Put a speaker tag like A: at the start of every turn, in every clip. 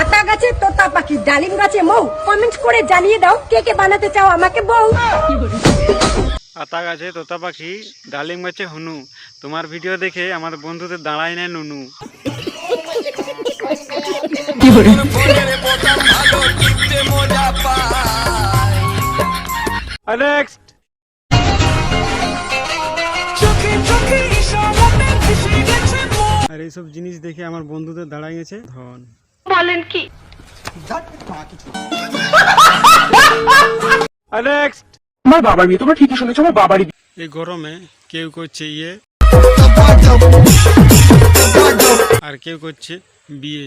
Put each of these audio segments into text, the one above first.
A: আতা গাছে তোতা পাখি, ডালিম গাছে মৌ। কমেন্ট করে জানিয়ে দাও কে কে বানাতে চাও আমাকে বউ।
B: আতা গাছে তোতা পাখি, ডালিম গাছে হনু। তোমার ভিডিও দেখে আমার বন্ধুদের দাঁড়ায় না নুনু। নেক্সট। আর এইসব জিনিস দেখে আমার বন্ধুদের দাঁড়ায় গেছে ধন।
A: বলেন কি?
B: নেক্সট।
C: আমার বাবার বিয়ে, তোমরা ঠিকই শুনেছো, আমার বাবারই বিয়ে।
B: এই গরমে কেউ করছে ইয়ে আর কেউ করছে বিয়ে।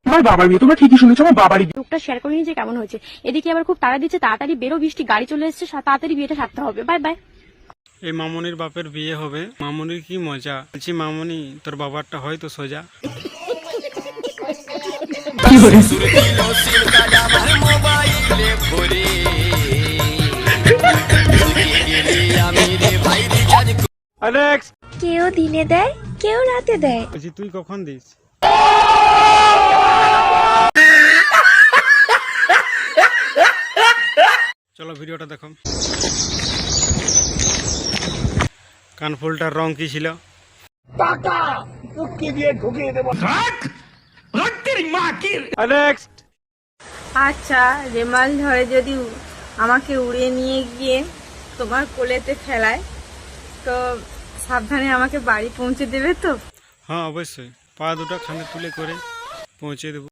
C: আমার বাবার বিয়ে, তোমরা ঠিকই শুনেছো, আমার বাবারই বিয়ে।
D: লুকটা শেয়ার করে নিয়েছে কেমন হয়েছে। এদিকে আবার খুব তাড়া দিচ্ছে, তাড়াতাড়ি বেরো, বৃষ্টি গাড়ি চলে এসেছে, তাড়াতাড়ি বিয়েটা সারতে হবে। Bye bye.
B: এই মামনির বাপের বিয়ে হবে, মামনির কি মজা। বলছি মামনি তোর বাবারটা হয়তো সোজা। নেক্সট।
E: কেউ দিনে দেয়, কেউ রাতে দেয়।
B: বলছি তুই কখন দিস? চলো ভিডিওটা দেখো। কানফুলটার রং কি ছিল? নেক্সট।
F: আচ্ছা, রেমাল ধরে যদি আমাকে উড়িয়ে নিয়ে গিয়ে তোমার কোলেতে ফেলায়, তো সাবধানে আমাকে বাড়ি পৌঁছে দেবে তো?
B: হ্যাঁ অবশ্যই, পা দুটো খানে তুলে করে পৌঁছে দেবো।